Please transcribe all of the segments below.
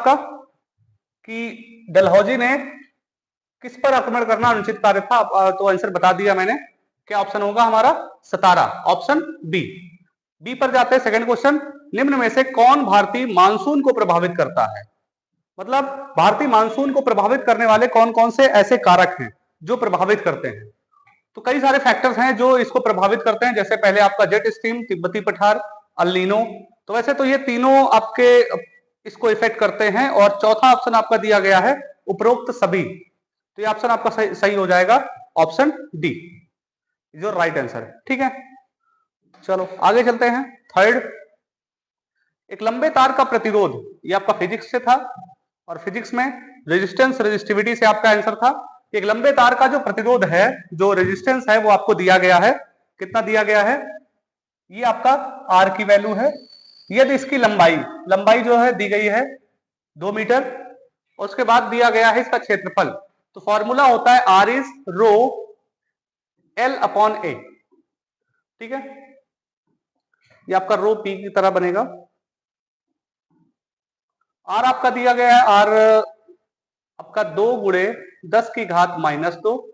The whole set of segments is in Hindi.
आपका कि डलहौजी ने किस पर आक्रमण करना अनुचित कार्य था, तो आंसर बता दिया मैंने। क्या ऑप्शन होगा हमारा? सतारा, ऑप्शन बी। बी पर जाते हैं, सेकंड क्वेश्चन। निम्न में से कौन भारतीय मानसून को प्रभावित करता है? मतलब भारतीय मानसून को प्रभावित करने वाले कौन कौन से ऐसे कारक हैं जो प्रभावित करते हैं? तो कई सारे फैक्टर्स हैं जो इसको प्रभावित करते हैं, जैसे पहले आपका जेट स्ट्रीम, तिब्बती पठार, अल नीनो। तो वैसे तो ये तीनों आपके इसको इफेक्ट करते हैं, और चौथा ऑप्शन आपका दिया गया है उपरोक्त सभी। तो ये ऑप्शन आपका सही हो जाएगा, ऑप्शन डी, जो राइट आंसर है। ठीक है, चलो आगे चलते हैं। थर्ड, एक लंबे तार का प्रतिरोध, ये आपका फिजिक्स से था, और फिजिक्स में रेजिस्टेंस रेजिस्टिविटी से आपका आंसर था। एक लंबे तार का जो प्रतिरोध है, जो रेजिस्टेंस है, वो आपको दिया गया है। कितना दिया गया है? ये आपका आर की वैल्यू है। यदि इसकी लंबाई जो है दी गई है 2 मीटर, और उसके बाद दिया गया है इसका क्षेत्रफल। तो फॉर्मूला होता है R is rho L upon A. ठीक है, ये आपका रो पी की तरह बनेगा। आर आपका दिया गया है, आर आपका 2 गुणे 10 की घात -2,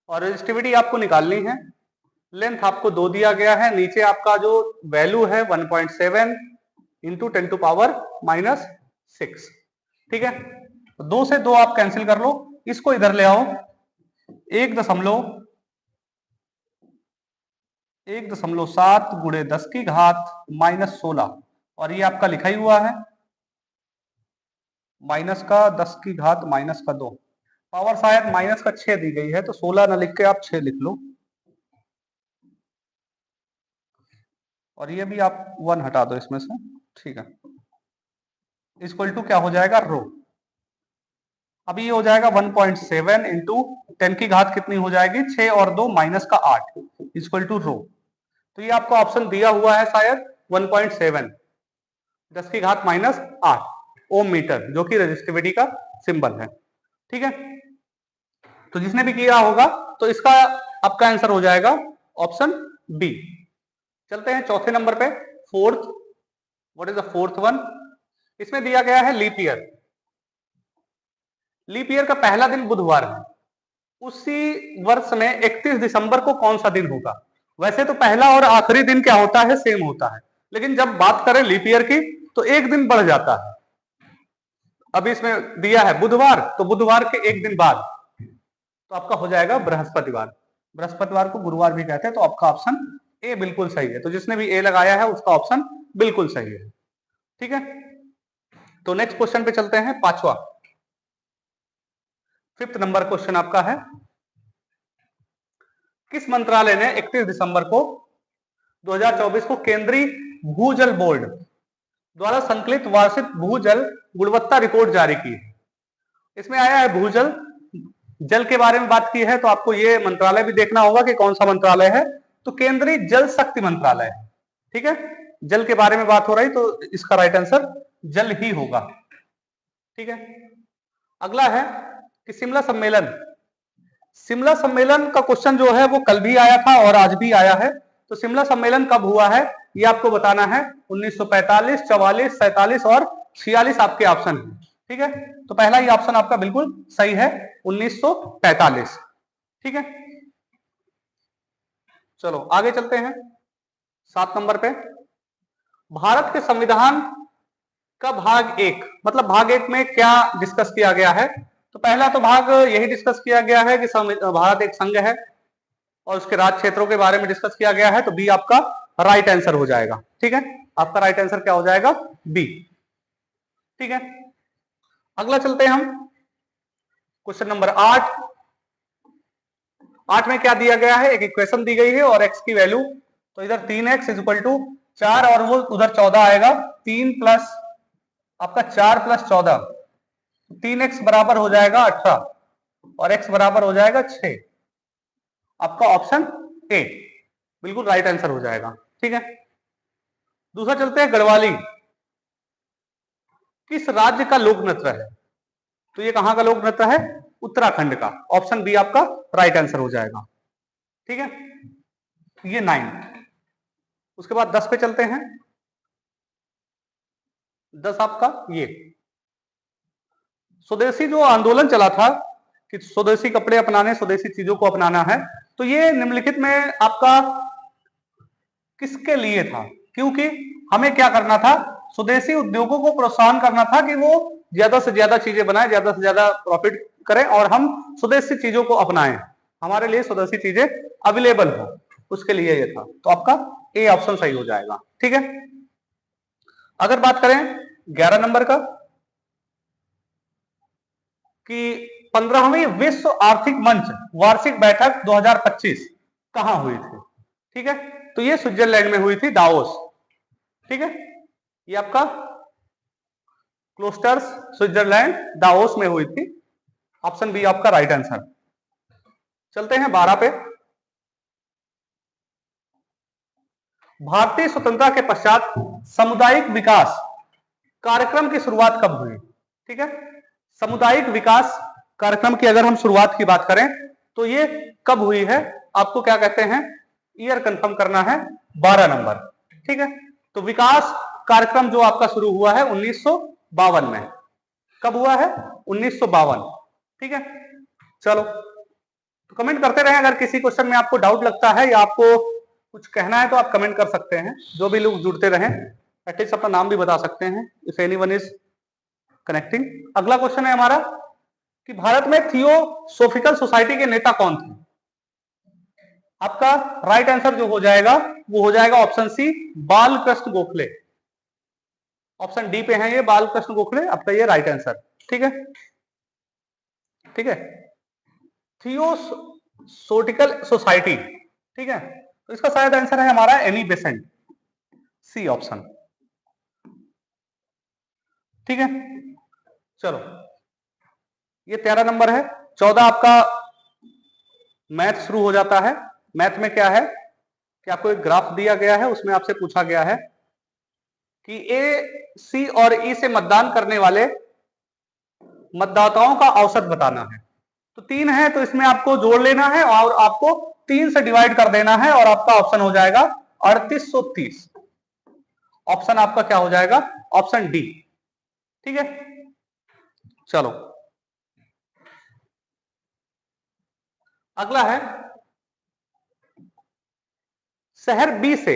और रेजिस्टिविटी आपको निकालनी है। लेंथ आपको 2 दिया गया है। नीचे आपका जो वैल्यू है 1.7 इंटू 10 टू पावर -6। ठीक है, 2 से 2 आप कैंसिल कर लो, इसको इधर ले आओ। 1.7 गुणे 10 की घात -16, और ये आपका लिखा ही हुआ है, माइनस का 10 की घात -2। पावर शायद माइनस का 6 दी गई है, तो 16 ना लिख के आप 6 लिख लो, और ये भी आप 1 हटा दो इसमें से। ठीक है, इक्वल टू क्या हो जाएगा? रो। अभी ये हो जाएगा 1.7 इंटू 10 की घात कितनी हो जाएगी? 6 और 2 -8 इक्वल टू रो। तो ये आपको ऑप्शन दिया हुआ है शायद 1.7, 10 की घात -8 ओम मीटर, जो कि रेजिस्टिविटी का सिंबल है। ठीक है, तो जिसने भी किया होगा तो इसका आपका आंसर हो जाएगा ऑप्शन बी। चलते हैं चौथे नंबर पे, fourth. What is the fourth one? इसमें दिया गया है लीप ईयर। लीप ईयर का पहला दिन बुधवार है। उसी वर्ष में 31 दिसंबर को कौन सा दिन होगा? वैसे तो पहला और आखिरी दिन क्या होता है? सेम होता है, लेकिन जब बात करें लीप ईयर की तो एक दिन बढ़ जाता है। अभी इसमें दिया है बुधवार, तो बुधवार के एक दिन बाद तो आपका हो जाएगा बृहस्पतिवार। बृहस्पतिवार को गुरुवार भी कहते हैं, तो आपका ऑप्शन ए बिल्कुल सही है। तो जिसने भी ए लगाया है उसका ऑप्शन बिल्कुल सही है। ठीक है, तो नेक्स्ट क्वेश्चन पे चलते हैं, पांचवा, फिफ्थ नंबर क्वेश्चन आपका है। किस मंत्रालय ने 31 दिसंबर को 2024 को केंद्रीय भूजल बोर्ड द्वारा संकलित वार्षिक भूजल गुणवत्ता रिपोर्ट जारी की? इसमें आया है भूजल, जल के बारे में बात की है, तो आपको ये मंत्रालय भी देखना होगा कि कौन सा मंत्रालय है। तो केंद्रीय जल शक्ति मंत्रालय। ठीक है, जल के बारे में बात हो रही, तो इसका राइट आंसर जल ही होगा। ठीक है, अगला है कि शिमला सम्मेलन। शिमला सम्मेलन का क्वेश्चन जो है वो कल भी आया था और आज भी आया है। तो शिमला सम्मेलन कब हुआ है ये आपको बताना है। 1945, 44, 47 और 46 आपके ऑप्शन है। ठीक है, तो पहला ही ऑप्शन आपका बिल्कुल सही है, 1945। ठीक है, चलो आगे चलते हैं 7 नंबर पे। भारत के संविधान का भाग 1, मतलब भाग 1 में क्या डिस्कस किया गया है? तो पहला तो भाग यही डिस्कस किया गया है कि भारत एक संघ है और उसके राज्य क्षेत्रों के बारे में डिस्कस किया गया है, तो बी आपका राइट आंसर हो जाएगा। ठीक है, आपका राइट आंसर क्या हो जाएगा? बी। ठीक है, अगला चलते हैं हम क्वेश्चन नंबर 8। 8 में क्या दिया गया है? एक इक्वेशन दी गई है और x की वैल्यू, तो इधर 3x इक्वल टू 4 और वो उधर 14 आएगा। 3 प्लस आपका 4 प्लस 14, 3x बराबर हो जाएगा 18 और x बराबर हो जाएगा 6। आपका ऑप्शन ए बिल्कुल राइट आंसर हो जाएगा। ठीक है, दूसरा चलते हैं गढ़वाली। किस राज्य का लोक नृत्य है? तो ये कहां का लोक नृत्य है? उत्तराखंड का। ऑप्शन बी आपका राइट आंसर हो जाएगा। ठीक है, ये 9। उसके बाद 10 पे चलते हैं। 10 आपका ये स्वदेशी जो आंदोलन चला था कि स्वदेशी कपड़े अपनाने, स्वदेशी चीजों को अपनाना है, तो ये निम्नलिखित में आपका किसके लिए था? क्योंकि हमें क्या करना था, स्वदेशी उद्योगों को प्रोत्साहन करना था कि वो ज्यादा से ज्यादा चीजें बनाएं, ज्यादा से ज्यादा प्रॉफिट करें और हम स्वदेशी चीजों को अपनाएं, हमारे लिए स्वदेशी चीजें अवेलेबल हो, उसके लिए ये था। तो आपका ए ऑप्शन सही हो जाएगा। ठीक है, अगर बात करें 11 नंबर का कि 15वीं विश्व आर्थिक मंच वार्षिक बैठक 2025 कहां हुई थी? ठीक है, तो ये स्विट्जरलैंड में हुई थी, दावोस। ठीक है, ये आपका क्लोस्टर्स स्विट्जरलैंड दावोस में हुई थी। ऑप्शन बी आपका राइट आंसर। चलते हैं 12 पे। भारतीय स्वतंत्रता के पश्चात सामुदायिक विकास कार्यक्रम की शुरुआत कब हुई? ठीक है, सामुदायिक विकास कार्यक्रम की अगर हम शुरुआत की बात करें तो ये कब हुई है, आपको क्या कहते हैं, ईयर कंफर्म करना है, 12 नंबर। ठीक है, तो विकास कार्यक्रम जो आपका शुरू हुआ है 1952 में। कब हुआ है? 1952। ठीक है, चलो तो कमेंट करते रहें, अगर किसी क्वेश्चन में आपको डाउट लगता है या आपको कुछ कहना है तो आप कमेंट कर सकते हैं। जो भी लोग जुड़ते रहें, एटलीस्ट अपना नाम भी बता सकते हैं इफ एनीवन इज कनेक्टिंग। अगला क्वेश्चन है हमारा कि भारत में थियोसोफिकल सोसाइटी के नेता कौन थे? आपका राइट आंसर जो हो जाएगा वो हो जाएगा option C, Balakrishna Gokhale. Option D पे है ये, बालकृष्ण गोखले, आपका ये राइट आंसर। ठीक है, ठीक है, थियोसोटिकल सोसाइटी। ठीक है, तो इसका शायद आंसर है हमारा एनी बेसेंट, सी ऑप्शन। ठीक है, चलो ये 13 नंबर है। 14 आपका मैथ शुरू हो जाता है। मैथ में क्या है कि आपको एक ग्राफ दिया गया है, उसमें आपसे पूछा गया है कि ए, सी और ई से मतदान करने वाले मतदाताओं का औसत बताना है। तो 3 है तो इसमें आपको जोड़ लेना है और आपको 3 से डिवाइड कर देना है और आपका ऑप्शन हो जाएगा 3830। ऑप्शन आपका क्या हो जाएगा? Option D. ठीक है, चलो अगला है शहर बी से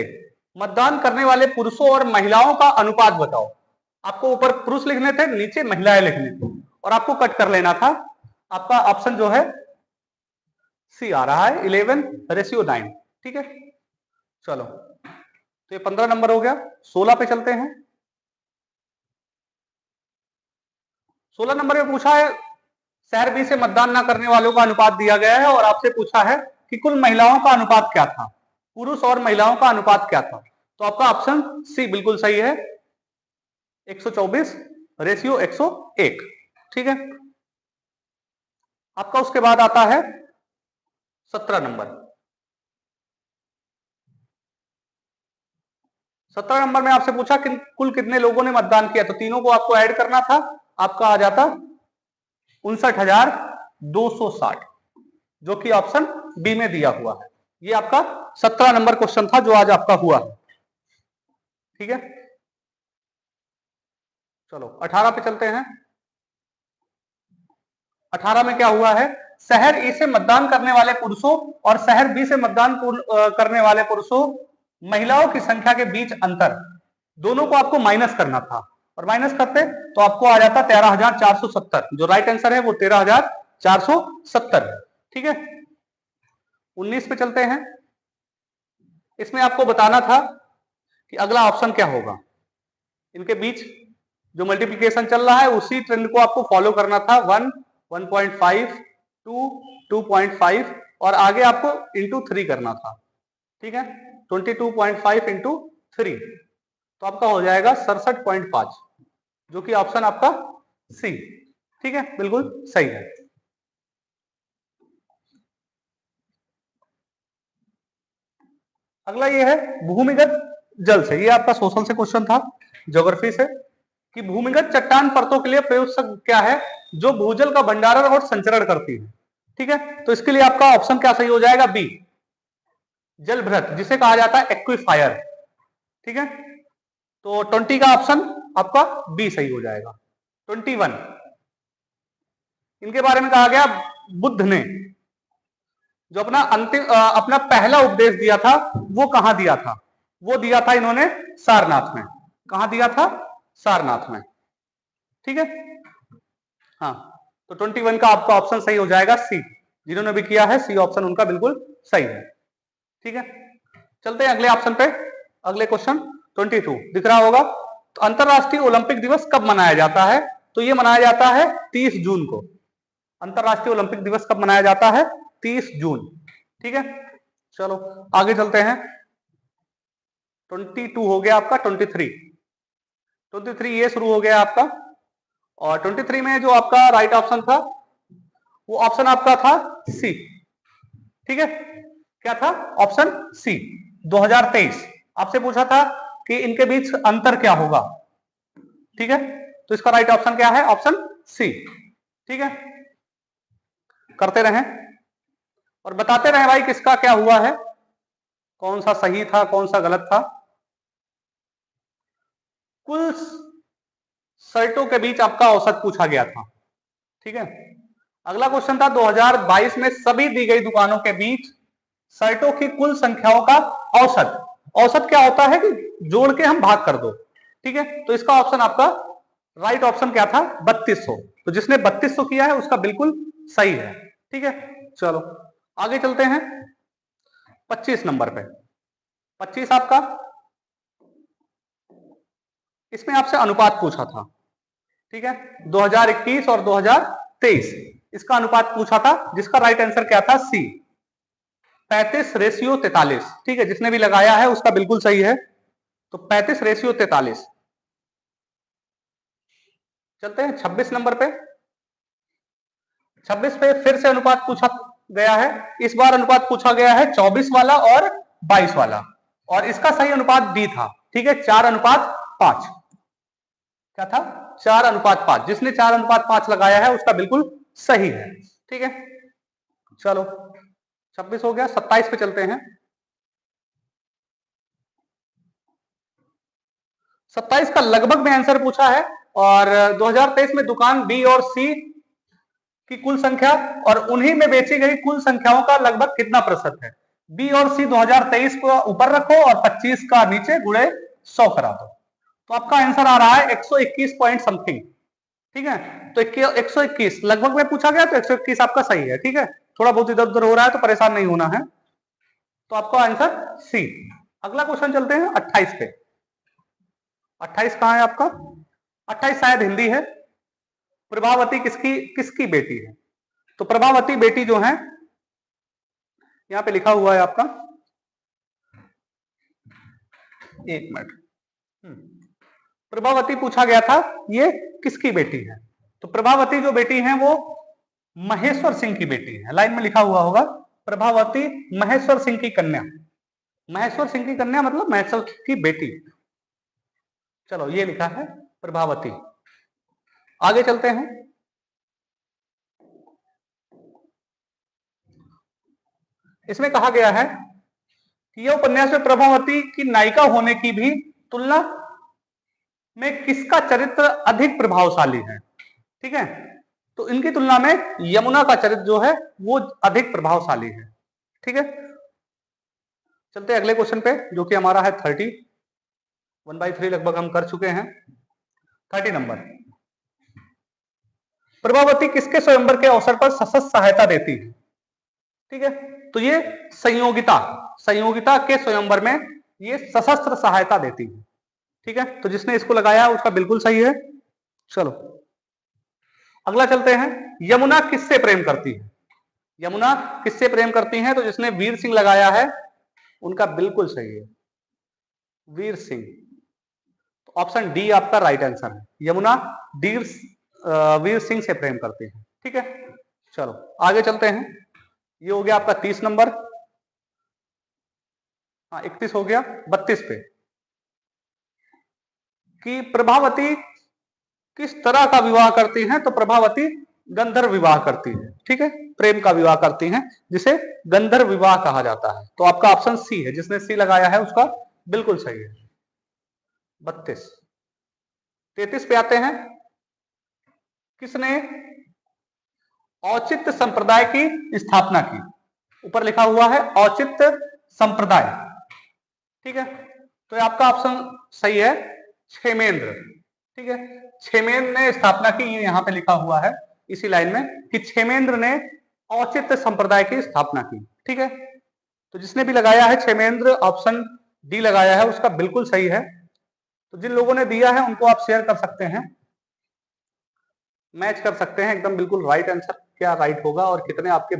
मतदान करने वाले पुरुषों और महिलाओं का अनुपात बताओ। आपको ऊपर पुरुष लिखने थे, नीचे महिलाएं लिखने थे और आपको कट कर लेना था। आपका ऑप्शन जो है सी आ रहा है, 11:9। ठीक है, चलो तो ये 15 नंबर हो गया। 16 पे चलते हैं। 16 नंबर में पूछा है शहर बी से मतदान न करने वालों का अनुपात दिया गया है और आपसे पूछा है कि कुल महिलाओं का अनुपात क्या था, पुरुष और महिलाओं का अनुपात क्या था। तो आपका ऑप्शन सी बिल्कुल सही है, 124:101। ठीक है, आपका उसके बाद आता है 17 नंबर। 17 नंबर में आपसे पूछा कि कुल कितने लोगों ने मतदान किया, तो तीनों को आपको ऐड करना था, आपका आ जाता 59,260, जो कि ऑप्शन बी में दिया हुआ है। ये आपका 17 नंबर क्वेश्चन था जो आज आपका हुआ है। ठीक है, चलो 18 पे चलते हैं। 18 में क्या हुआ है, शहर ए से मतदान करने वाले पुरुषों और शहर बी से मतदान करने वाले पुरुषों महिलाओं की संख्या के बीच अंतर, दोनों को आपको माइनस करना था और माइनस करते तो आपको आ जाता 13,470। जो राइट आंसर है वो 13,470 है। ठीक है, 19 पे चलते हैं। इसमें आपको बताना था कि अगला ऑप्शन क्या होगा, इनके बीच जो मल्टीप्लिकेशन चल रहा है उसी ट्रेंड को आपको फॉलो करना था। 1, 1.5, 2, 2.5 और आगे आपको इंटू 3 करना था। ठीक है, 22.5 इंटू 3 तो आपका हो जाएगा 67.5, जो कि ऑप्शन आपका सी। ठीक है, बिल्कुल सही है। अगला ये है भूमिगत जल से, ये आपका सोशल से क्वेश्चन था, ज्योग्राफी से, कि भूमिगत चट्टान परतों के लिए प्रयुक्त शब्द क्या है जो भूजल का भंडारण और संचरण करती है। ठीक है, तो इसके लिए आपका ऑप्शन क्या सही हो जाएगा? बी, जलभृत, जिसे कहा जाता है एक्विफायर। ठीक है, तो 20 का ऑप्शन आपका बी सही हो जाएगा। 21 इनके बारे में कहा गया बुद्ध ने जो अपना पहला उपदेश दिया था वो कहां दिया था? वो दिया था इन्होंने सारनाथ में। कहां दिया था? सारनाथ में। ठीक है, हाँ, तो 21 का आपका ऑप्शन सही हो जाएगा सी। जिन्होंने भी किया है सी ऑप्शन उनका बिल्कुल सही है। ठीक है, चलते हैं अगले ऑप्शन पे। अगले क्वेश्चन 22 दिख रहा होगा। तो अंतरराष्ट्रीय ओलंपिक दिवस कब मनाया जाता है? तो ये मनाया जाता है 30 जून को। अंतरराष्ट्रीय ओलंपिक दिवस कब मनाया जाता है? 30 जून। ठीक है, चलो आगे चलते हैं। 22 हो गया आपका। 23 ये शुरू हो गया आपका। और 23 में जो आपका राइट ऑप्शन था वो ऑप्शन आपका था सी। ठीक है, क्या था? Option C. 2023 आपसे पूछा था कि इनके बीच अंतर क्या होगा। ठीक है, तो इसका राइट ऑप्शन क्या है? Option C. ठीक है, करते रहें और बताते रहें भाई किसका क्या हुआ है, कौन सा सही था कौन सा गलत था। कुल शर्टों के बीच आपका औसत पूछा गया था। ठीक है, अगला क्वेश्चन था 2022 में सभी दी गई दुकानों के बीच शर्टों की कुल संख्याओं का औसत। औसत क्या होता है कि जोड़ के हम भाग कर दो। ठीक है, तो इसका ऑप्शन आपका राइट ऑप्शन क्या था? 3200। तो जिसने 3200 किया है उसका बिल्कुल सही है। ठीक है, चलो आगे चलते हैं 25 नंबर पे। 25 आपका, इसमें आपसे अनुपात पूछा था। ठीक है, 2021 और 2023 इसका अनुपात पूछा था, जिसका राइट आंसर क्या था? सी, 35:43। ठीक है, जिसने भी लगाया है उसका बिल्कुल सही है। तो 35:43। चलते हैं 26 नंबर पे। 26 पे फिर से अनुपात पूछा गया है। इस बार अनुपात पूछा गया है 24 वाला और 22 वाला, और इसका सही अनुपात डी था। ठीक है, 4:5। क्या था? 4:5। जिसने 4:5 लगाया है उसका बिल्कुल सही है। ठीक है, चलो 26 हो गया। 27 पे चलते हैं। 27 का लगभग में आंसर पूछा है, और 2023 में दुकान बी और सी की कुल संख्या और उन्हीं में बेची गई कुल संख्याओं का लगभग कितना प्रतिशत है? बी और सी 2023 को ऊपर रखो और 25 का नीचे गुणे 100 करा दो, तो आपका आंसर आ रहा है 121 पॉइंट समथिंग। ठीक है, तो 121 लगभग में पूछा गया, तो 121 आपका सही है। ठीक है, थोड़ा बहुत इधर उधर हो रहा है तो परेशान नहीं होना है। तो आपका आंसर सी। अगला क्वेश्चन चलते हैं 28 पे। 28 कहां है आपका? 28 शायद हिंदी है। प्रभावती किसकी किसकी बेटी है? तो प्रभावती बेटी जो है, यहां पे लिखा हुआ है आपका, एक मिनट। प्रभावती पूछा गया था ये किसकी बेटी है? तो प्रभावती जो बेटी है वो महेश्वर सिंह की बेटी है। लाइन में लिखा हुआ होगा प्रभावती महेश्वर सिंह की कन्या। महेश्वर सिंह की कन्या मतलब महेश्वर की बेटी। चलो ये लिखा है प्रभावती। आगे चलते हैं। इसमें कहा गया है कि यह उपन्यास में प्रभावती की नायिका होने की भी तुलना में किसका चरित्र अधिक प्रभावशाली है? ठीक है, तो इनकी तुलना में यमुना का चरित्र जो है वो अधिक प्रभावशाली है। ठीक है, चलते हैं अगले क्वेश्चन पे जो कि हमारा है 30। 1/3 लगभग हम कर चुके हैं। 30 नंबर। प्रभावती किसके स्वयंवर के अवसर पर सशस्त्र सहायता देती है? ठीक है, तो ये संयोगिता के स्वयंवर में ये सशस्त्र सहायता देती है। ठीक है, तो जिसने इसको लगाया उसका बिल्कुल सही है। चलो अगला चलते हैं। यमुना किससे प्रेम करती है? यमुना किससे प्रेम करती है? तो जिसने वीर सिंह लगाया है उनका बिल्कुल सही है, वीर सिंह। तो ऑप्शन डी आपका राइट आंसर है। यमुना वीर सिंह से प्रेम करती है। ठीक है, चलो आगे चलते हैं। ये हो गया आपका 30 नंबर। हाँ 31 हो गया। 32 पे कि प्रभावती किस तरह का विवाह करती हैं? तो प्रभावती गंधर्व विवाह करती है। ठीक है, प्रेम का विवाह करती हैं जिसे गंधर्व विवाह कहा जाता है। तो आपका ऑप्शन सी है, जिसने सी लगाया है उसका बिल्कुल सही है। 32। 33 पे आते हैं। किसने औचित्य संप्रदाय की स्थापना की। ऊपर लिखा हुआ है औचित्य संप्रदाय, ठीक है। तो ये आपका ऑप्शन सही है, क्षेमेंद्र, ठीक है। क्षेमेंद्र ने स्थापना की, ये यहां पे लिखा हुआ है इसी लाइन में कि क्षेमेंद्र ने औचित्य संप्रदाय की स्थापना की, ठीक है। तो जिसने भी लगाया है क्षेमेंद्र, ऑप्शन डी लगाया है, उसका बिल्कुल सही है। तो जिन लोगों ने दिया है उनको आप शेयर कर सकते हैं, मैच कर सकते हैं एकदम बिल्कुल राइट आंसर क्या राइट होगा और कितने आपके।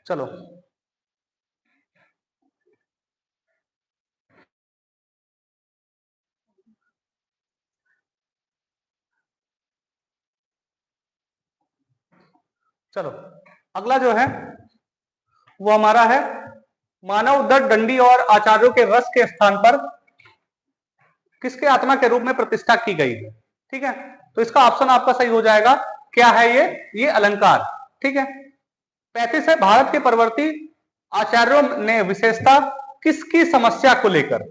चलो चलो अगला जो है वो हमारा है मानव दत्त दंडी और आचार्यों के रस के स्थान पर किसके आत्मा के रूप में प्रतिष्ठा की गई है, ठीक है। तो इसका ऑप्शन आपका सही हो जाएगा, क्या है ये अलंकार, ठीक है। 35 है भारत के परवर्ती आचार्यों ने विशेषता किसकी समस्या को लेकर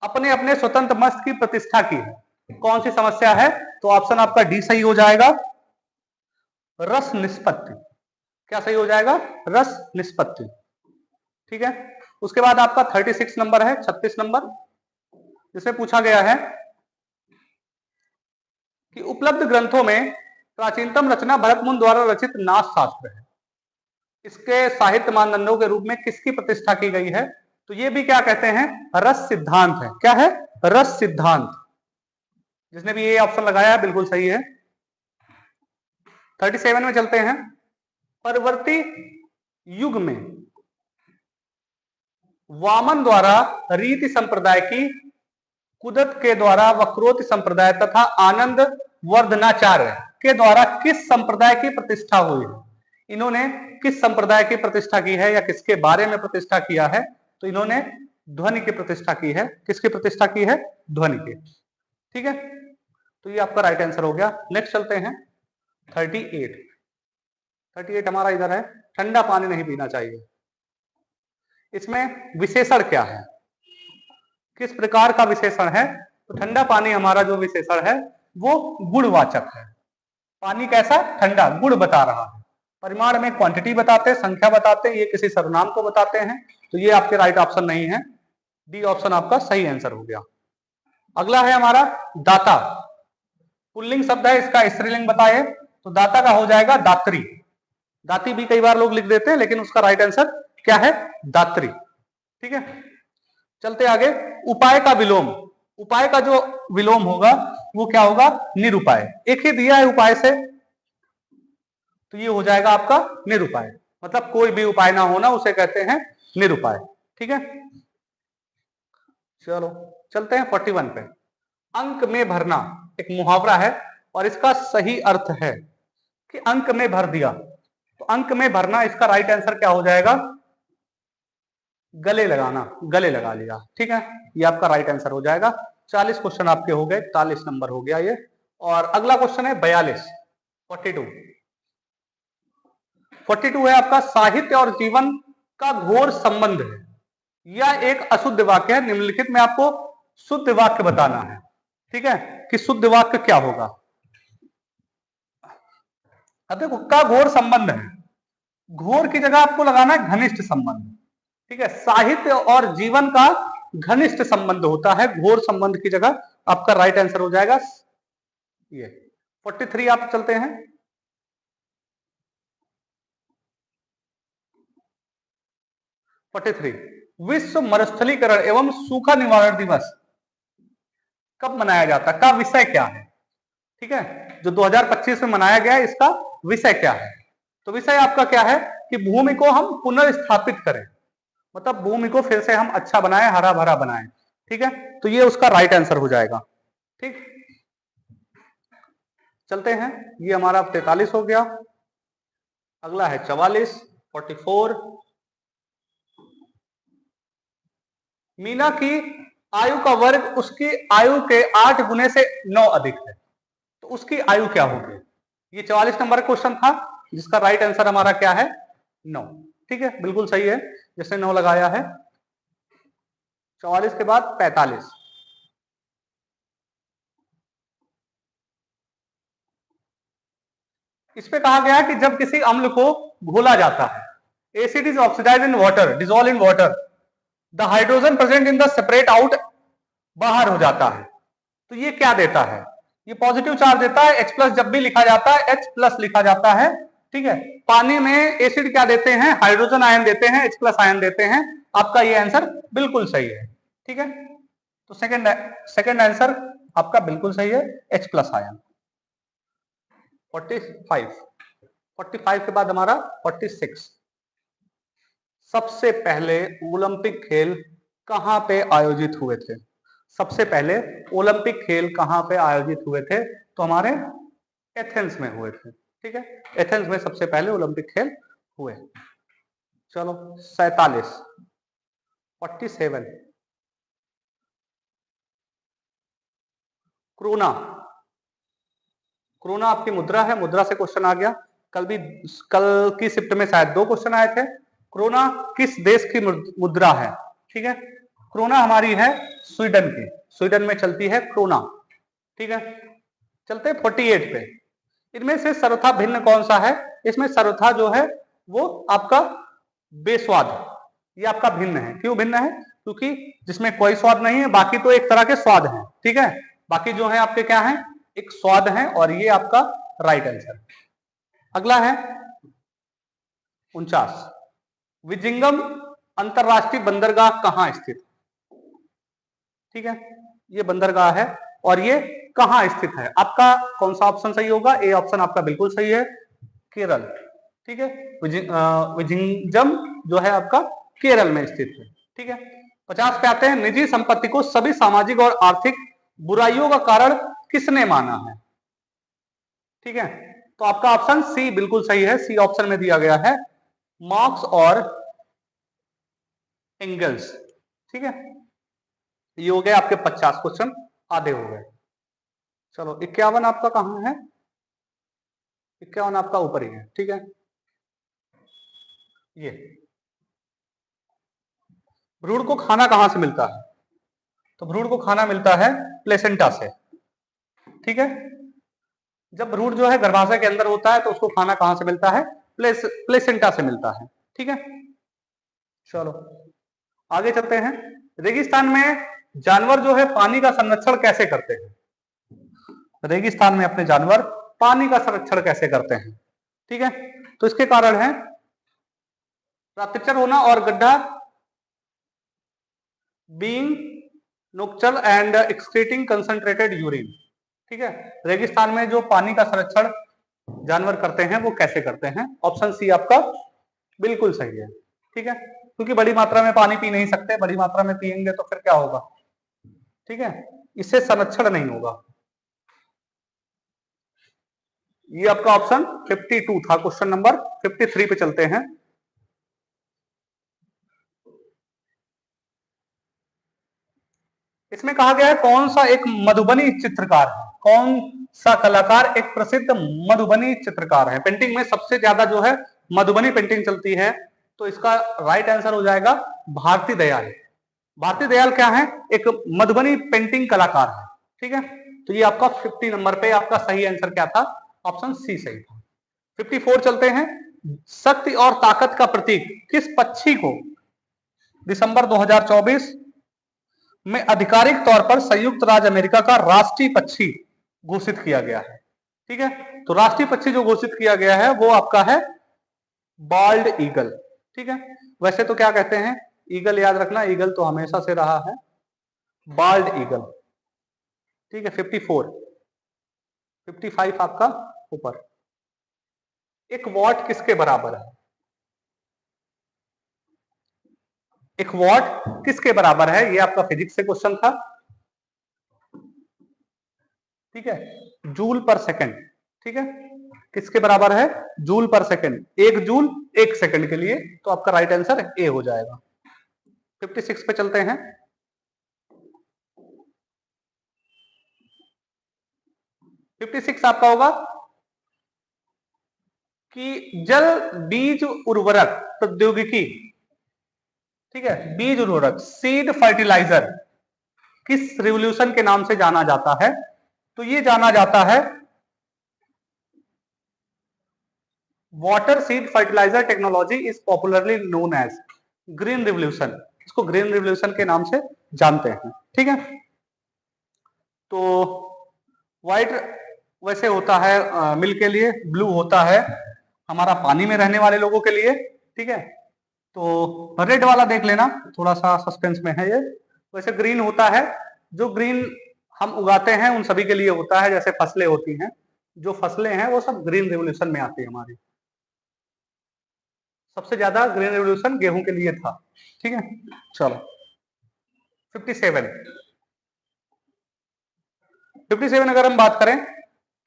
अपने अपने स्वतंत्र मत की प्रतिष्ठा की है, कौन सी समस्या है। तो ऑप्शन आपका डी सही हो जाएगा, रस निष्पत्ति। क्या सही हो जाएगा, रस निष्पत्ति, ठीक है। उसके बाद आपका 36 नंबर है, 36 नंबर, जिसमें पूछा गया है कि उपलब्ध ग्रंथों में प्राचीनतम रचना भरतमुनि द्वारा रचित नाथ शास्त्र है, इसके साहित्य मानदंडों के रूप में किसकी प्रतिष्ठा की गई है। तो ये भी क्या कहते हैं, रस सिद्धांत है। क्या है, रस सिद्धांत। जिसने भी ये ऑप्शन लगाया है बिल्कुल सही है। 37 में चलते हैं, परवर्ती युग में वामन द्वारा रीति संप्रदाय की, कुदत के द्वारा वक्रोति संप्रदाय तथा आनंद वर्धनाचार्य के द्वारा किस संप्रदाय की प्रतिष्ठा हुई है। इन्होंने किस संप्रदाय की प्रतिष्ठा की है या किसके बारे में प्रतिष्ठा किया है। तो इन्होंने ध्वनि की प्रतिष्ठा की है। किसकी प्रतिष्ठा की है, ध्वनि की, ठीक है। तो ये आपका राइट आंसर हो गया। नेक्स्ट चलते हैं 38 हमारा इधर है, ठंडा पानी नहीं पीना चाहिए। इसमें विशेषण क्या है, किस प्रकार का विशेषण है। तो ठंडा पानी हमारा जो विशेषण है वो गुणवाचक है। पानी कैसा, ठंडा, गुण बता रहा है। परिमाण में क्वांटिटी बताते हैं, संख्या बताते हैं, ये किसी सर्वनाम को बताते हैं। तो ये आपके राइट ऑप्शन नहीं है, डी ऑप्शन आपका सही आंसर हो गया। अगला है हमारा दाता, पुल्लिंग शब्द है, इसका स्त्रीलिंग बताए तो दाता का हो जाएगा दात्री। दाती भी कई बार लोग लिख देते हैं, लेकिन उसका राइट आंसर क्या है, दात्री, ठीक है। चलते आगे, उपाय का विलोम, उपाय का जो विलोम होगा वो क्या होगा, निरुपाय। एक ही दिया है उपाय से, तो ये हो जाएगा आपका निरुपाय, मतलब कोई भी उपाय ना होना उसे कहते हैं निरुपाय, ठीक है। चलो चलते हैं 41 पे। अंक में भरना एक मुहावरा है और इसका सही अर्थ है कि अंक में भर दिया। तो अंक में भरना, इसका राइट आंसर क्या हो जाएगा, गले लगाना, गले लगा लिया, ठीक है। ये आपका राइट आंसर हो जाएगा। 40 क्वेश्चन आपके हो गए, 41 नंबर हो गया ये। और अगला क्वेश्चन है 42 है आपका, साहित्य और जीवन का घोर संबंध है। यह एक अशुद्ध वाक्य है, निम्नलिखित में आपको शुद्ध वाक्य बताना है, ठीक है, कि शुद्ध वाक्य क्या होगा। अब देखो, का घोर संबंध है, घोर की जगह आपको लगाना है घनिष्ठ संबंध, ठीक है। साहित्य और जीवन का घनिष्ठ संबंध होता है, घोर संबंध की जगह आपका राइट आंसर हो जाएगा ये। 43 आप चलते हैं, 43 विश्व मरुस्थलीकरण एवं सूखा निवारण दिवस कब मनाया जाता है, का विषय क्या है, ठीक है। जो 2025 में मनाया गया है, इसका विषय क्या है। तो विषय आपका क्या है कि भूमि को हम पुनर्स्थापित करें, मतलब भूमि को फिर से हम अच्छा बनाएं, हरा भरा बनाएं, ठीक है। तो ये उसका राइट आंसर हो जाएगा, ठीक। चलते हैं, ये हमारा 43 हो गया। अगला है 44 मीना की आयु का वर्ग उसकी आयु के 8 गुने से 9 अधिक है, तो उसकी आयु क्या होगी। ये 44 नंबर क्वेश्चन था, जिसका राइट आंसर हमारा क्या है, 9, ठीक है, बिल्कुल सही है जिसने 9 लगाया है। 44 के बाद 45। इस पे कहा गया है कि जब किसी अम्ल को घोला जाता है, acid is oxidise in water, dissolve in water, the hydrogen present in the separate out, बाहर हो जाता है, तो ये क्या देता है? ये पॉजिटिव चार्ज देता है। H प्लस जब भी लिखा जाता है H प्लस लिखा जाता है, ठीक है। पानी में एसिड क्या देते हैं? हाइड्रोजन आयन देते हैं, H प्लस आयन देते हैं। आपका ये आंसर बिल्कुल सही है, ठीक है। तो सेकंड आंसर आपका बिल्कुल सही है, H प्लस आयन। 45 के बाद हमारा 46। सबसे पहले ओलंपिक खेल कहां पे आयोजित हुए थे? सबसे पहले ओलंपिक खेल कहां पे आयोजित हुए थे? तो हमारे एथेंस में हुए थे, ठीक है। एथेंस में सबसे पहले ओलंपिक खेल हुए। चलो 47, 47। क्रोना, क्रोना आपकी मुद्रा है, मुद्रा से क्वेश्चन आ गया। कल की शिफ्ट में शायद 2 क्वेश्चन आए थे। क्रोना किस देश की मुद्रा है? ठीक है, क्रोना हमारी है स्वीडन की, स्वीडन में चलती है क्रोना, ठीक है। चलते 48 पे। इनमें से सर्वथा भिन्न कौन सा है? इसमें सर्वथा जो है वो आपका बेस्वाद, ये आपका भिन्न है। क्यों भिन्न है? क्योंकि जिसमें कोई स्वाद नहीं है, बाकी तो एक तरह के स्वाद हैं, ठीक है। बाकी जो है आपके क्या है? एक स्वाद है, और ये आपका राइट आंसर। अगला है 49, विजिंगम अंतरराष्ट्रीय बंदरगाह कहां स्थित? ठीक है, ये बंदरगाह है, और ये कहां स्थित है? आपका कौन सा ऑप्शन सही होगा? ए ऑप्शन आपका बिल्कुल सही है, केरल, ठीक है। विजिंगम जो है आपका केरल में स्थित है, ठीक है। 50 पे आते हैं, निजी संपत्ति को सभी सामाजिक और आर्थिक बुराइयों का कारण किसने माना है? ठीक है, तो आपका ऑप्शन सी बिल्कुल सही है। सी ऑप्शन में दिया गया है मार्क्स और एंगल्स, ठीक है। ये हो गए आपके 50 क्वेश्चन, आधे हो गए। चलो 51 आपका कहां है? 51 आपका ऊपर ही है, ठीक है। ये भ्रूण को खाना कहां से मिलता है? तो भ्रूण को खाना मिलता है प्लेसेंटा से, ठीक है। जब भ्रूण जो है गर्भाशय के अंदर होता है, तो उसको खाना कहां से मिलता है? प्लेसेंटा से मिलता है, ठीक है। चलो आगे चलते हैं। रेगिस्तान में जानवर जो है पानी का संरक्षण कैसे करते हैं? रेगिस्तान में अपने जानवर पानी का संरक्षण कैसे करते हैं? ठीक है, तो इसके कारण है प्रातिचर होना और गड्ढा, being nocturnal and excreting concentrated urine, ठीक है। रेगिस्तान में जो पानी का संरक्षण जानवर करते हैं वो कैसे करते हैं? ऑप्शन सी आपका बिल्कुल सही है, ठीक है। क्योंकि बड़ी मात्रा में पानी पी नहीं सकते, बड़ी मात्रा में पिएंगे तो फिर क्या होगा? ठीक है, इससे संरक्षण नहीं होगा। ये आपका ऑप्शन 52 था। क्वेश्चन नंबर 53 पे चलते हैं। इसमें कहा गया है कौन सा एक मधुबनी चित्रकार है? कौन सा कलाकार एक प्रसिद्ध मधुबनी चित्रकार है? पेंटिंग में सबसे ज्यादा जो है मधुबनी पेंटिंग चलती है, तो इसका राइट आंसर हो जाएगा भारती दयाल। भारती दयाल क्या है? एक मधुबनी पेंटिंग कलाकार है, ठीक है। तो ये आपका 50 नंबर पे आपका सही आंसर क्या था? ऑप्शन सी सही था। 54 चलते हैं। शक्ति और ताकत का प्रतीक किस पक्षी को दिसंबर 2024 में आधिकारिक तौर पर संयुक्त राज्य अमेरिका का राष्ट्रीय पक्षी घोषित किया गया है? ठीक है, तो राष्ट्रीय पक्षी जो घोषित किया गया है वो आपका है बाल्ड ईगल, ठीक है। वैसे तो क्या कहते हैं? ईगल याद रखना, ईगल तो हमेशा से रहा है, बाल्ड ईगल, ठीक है। 54, 55 आपका ऊपर। एक वॉट किसके बराबर है? एक वॉट किसके बराबर है? ये आपका फिजिक्स से क्वेश्चन था, ठीक है। जूल पर सेकंड, ठीक है। किसके बराबर है? जूल पर सेकंड। एक जूल एक सेकंड के लिए, तो आपका राइट आंसर ए हो जाएगा। 56 पे चलते हैं। 56 आपका होगा कि जल बीज उर्वरक प्रौद्योगिकी, ठीक है। बीज उर्वरक सीड फर्टिलाइजर किस रिवोल्यूशन के नाम से जाना जाता है? तो ये जाना जाता है water seed fertiliser technology is popularly known as green revolution. इसको ग्रीन रिवोल्यूशन के नाम से जानते हैं। ठीक है। तो व्हाइट वैसे होता है मिल्क के लिए, ब्लू होता है हमारा पानी में रहने वाले लोगों के लिए। ठीक है। तो रेड वाला देख लेना, थोड़ा सा सस्पेंस में है ये। वैसे ग्रीन होता है, जो ग्रीन हम उगाते हैं उन सभी के लिए होता है, जैसे फसलें होती हैं, जो फसलें हैं वो सब ग्रीन रिवोल्यूशन में आती है हमारी। सबसे ज्यादा ग्रीन रिवोल्यूशन गेहूं के लिए था। ठीक है। चलो 57 अगर हम बात करें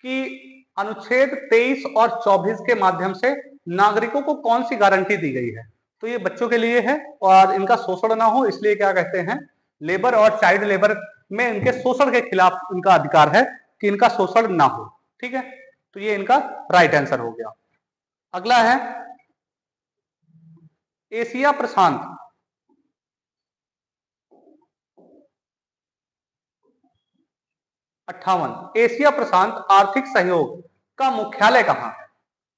कि अनुच्छेद 23 और 24 के माध्यम से नागरिकों को कौन सी गारंटी दी गई है? तो ये बच्चों के लिए है और इनका शोषण ना हो इसलिए क्या कहते हैं, लेबर और चाइल्ड लेबर में इनके शोषण के खिलाफ इनका अधिकार है कि इनका शोषण ना हो। ठीक है। तो ये इनका राइट आंसर हो गया। अगला है एशिया प्रशांत 58 एशिया प्रशांत आर्थिक सहयोग का मुख्यालय कहां है?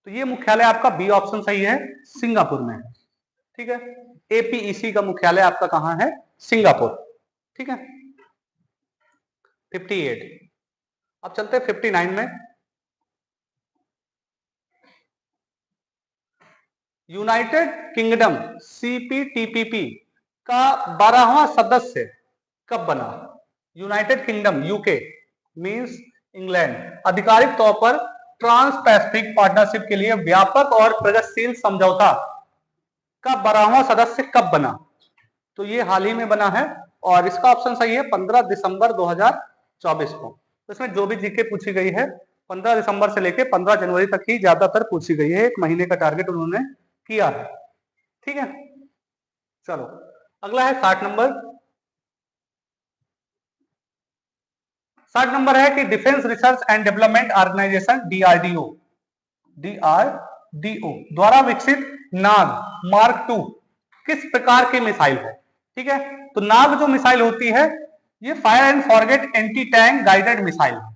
तो ये मुख्यालय आपका बी ऑप्शन सही है, सिंगापुर में। ठीक है। एपीईसी का मुख्यालय आपका कहां है? सिंगापुर। ठीक है। 58। अब चलते हैं 59 में। यूनाइटेड किंगडम सीपीटीपीपी का 12वां सदस्य कब बना? United kingdom UK means England आधिकारिक तौर पर ट्रांस पैसिफिक पार्टनरशिप के लिए व्यापक और प्रगतिशील समझौता का 12वां सदस्य कब बना? तो ये हाल ही में बना है और इसका ऑप्शन सही है 15 दिसंबर 2024 को। तो इसमें जो भी जीके पूछी गई है 15 दिसंबर से लेके 15 जनवरी तक ही ज्यादातर पूछी गई है, एक महीने का टारगेट उन्होंने किया है। ठीक है। चलो अगला है 60 नंबर। 60 नंबर है कि defence research and development organisation DRDO द्वारा विकसित नाग मार्क 2 किस प्रकार की मिसाइल है? ठीक है। तो नाग जो मिसाइल होती है ये fire and forget anti tank guided missile है।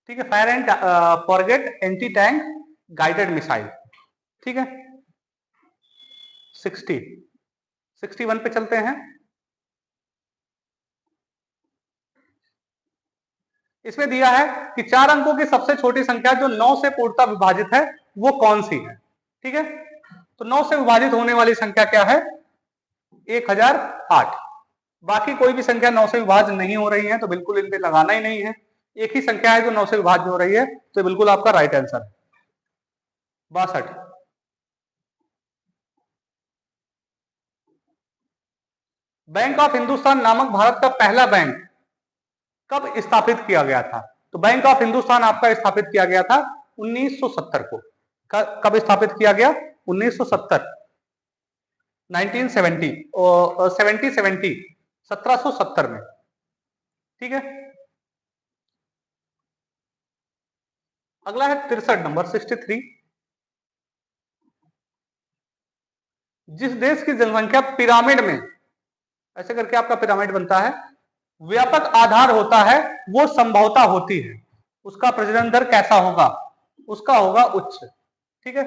ठीक है। Fire and forget anti tank guided missile. ठीक है। 61 पे चलते हैं। इसमें दिया है कि 4 अंकों की सबसे छोटी संख्या जो 9 से पूर्णतः विभाजित है वो कौन सी है? ठीक है। तो 9 से विभाजित होने वाली संख्या क्या है? 1008। बाकी कोई भी संख्या 9 से विभाज्य नहीं हो रही है तो बिल्कुल इन पे लगाना ही नहीं है। एक ही संख्या है जो 9 से विभाज्य हो रही है तो बिल्कुल आपका राइट आंसर है 62। बैंक ऑफ हिंदुस्तान नामक भारत का पहला बैंक कब स्थापित किया गया था? तो बैंक ऑफ हिंदुस्तान आपका स्थापित किया गया था 1970 को। कब स्थापित किया गया? 1970 1970 और 1770 में। ठीक है। अगला है 63 नंबर 63। जिस देश की जनसंख्या पिरामिड में ऐसे करके आपका पिरामिड बनता है व्यापक आधार होता है वो संभवता होती है, उसका प्रजनन दर कैसा होगा? उसका होगा उच्च। ठीक है।